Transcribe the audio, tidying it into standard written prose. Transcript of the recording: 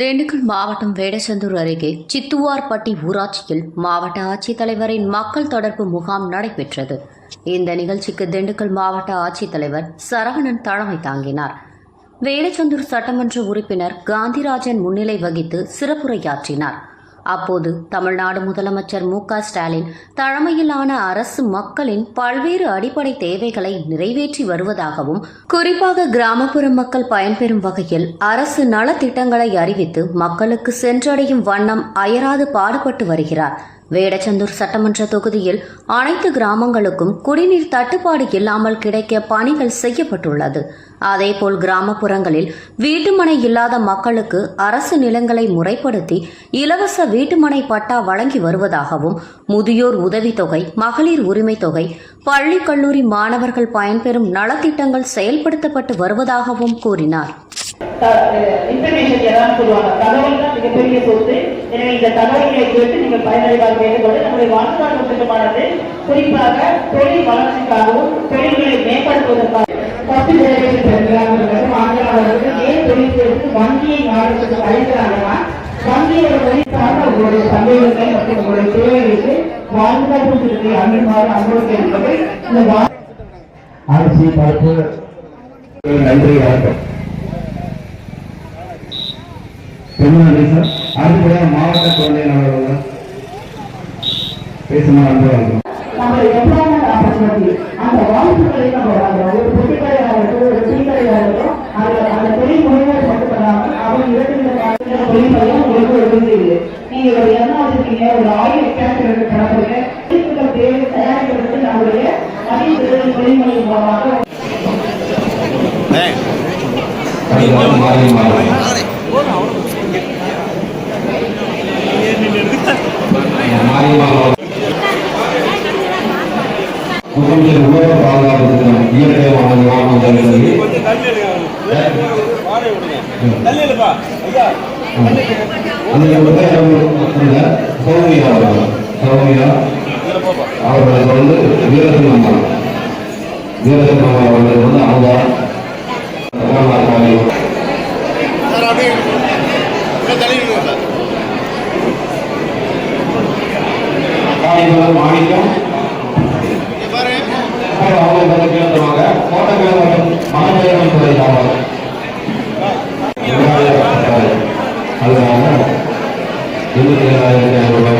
திண்டுக்கல் மாவட்டம் வேடச்சந்தூர் அருகே சித்துவார்பட்டி ஊராட்சியில் மாவட்ட ஆட்சித்தலைவரின் மக்கள் தொடர்பு முகாம் நடைபெற்றது. இந்த நிகழ்ச்சிக்கு திண்டுக்கல் மாவட்ட ஆட்சித்தலைவர் சரவணன் தலைமை தாங்கினார். வேடச்சந்தூர் சட்டமன்ற உறுப்பினர் காந்திராஜன் முன்னிலை வகித்து சிறப்புரையாற்றினார். அப்போது தமிழ்நாடு முதலமைச்சர் மு.க.ஸ்டாலின் தலைமையிலான அரசு மக்களின் பல்வேறு அடிப்படை தேவைகளை நிறைவேற்றி வருவதாகவும், குறிப்பாக கிராமப்புற மக்கள் பயன்பெறும் வகையில் அரசு நலத்திட்டங்களை அறிவித்து மக்களுக்கு சென்றடையும் வண்ணம் அயராது பாடுபட்டு வருகிறார். வேடச்சந்தூர் சட்டமன்ற தொகுதியில் அனைத்து கிராமங்களுக்கும் குடிநீர் தட்டுப்பாடு இல்லாமல் கிடைக்க பணிகள் செய்யப்பட்டுள்ளது. அதேபோல் கிராமப்புறங்களில் வீட்டுமனை இல்லாத மக்களுக்கு அரசு நிலங்களை முறைப்படுத்தி இலவச வீட்டுமனை பட்டா வழங்கி வருவதாகவும், முதியோர் உதவித்தொகை, மகளிர் உரிமை தொகை, பள்ளி கல்லூரி மாணவர்கள் பயன்பெறும் நலத்திட்டங்கள் செயல்படுத்தப்பட்டு வருவதாகவும் கூறினார். இன்ஃபர்மேஷன் எல்லாம் சொல்லுவாங்க. தகவல் தான் மிகப்பெரிய சொத்து. எனவே இந்த தகவல்களை கேட்டு நீங்கள் பயனடைவாக வேண்டுகொண்டு நம்முடைய வாழ்வாதார திட்டமானது குறிப்பாக தொழில் வளர்ச்சிக்காகவும் தொழில்களை மேம்படுத்துவதற்காக ஏன் தொழில் செய்து வங்கியை நாடுறதுக்கு அழைக்கிறாங்கன்னா வங்கியோட வழிக்காக உங்களுடைய சந்தேகங்கள் மற்றும் உங்களுடைய தேவைகளுக்கு வாழ்வாதார திட்டத்தை அங்கீகாரம் அனுமதி என்பது இந்த அரசு பார்த்து நன்றி வணக்கம். நன்றி சார். அடுத்தபடியாக மாவட்ட குழந்தை நலர்கள் பேசணும். அன்பு நம்ம எம்ப்ளாய்மெண்ட் ஆப்பர்ச்சுனிட்டி அந்த வாய்ப்புகளை நம்ம ஒரு பொதுக்கடையாகட்டும் ஒரு டீக்கடையாகட்டும் அந்த தொழில் முனைவர் மட்டுமல்லாமல் அவங்க இரண்டு தொழில்களையும் உங்களுக்கு உதவுது. நீங்க ஒரு என்ன வச்சிருக்கீங்க, ஒரு ஆயில் கேட்டகரி கணக்கு தேவை தயாரிக்கிறதுக்கு நம்முடைய அதிக தொழில்முறை மூலமாக உணவு பாதுகாப்பு திட்டம் இயற்கை சௌமியா அவர்களுக்கு வந்து வீரசிங்கம் அவர்களுக்கு வந்து அவங்க மாணிக்கம் அதனால 27,000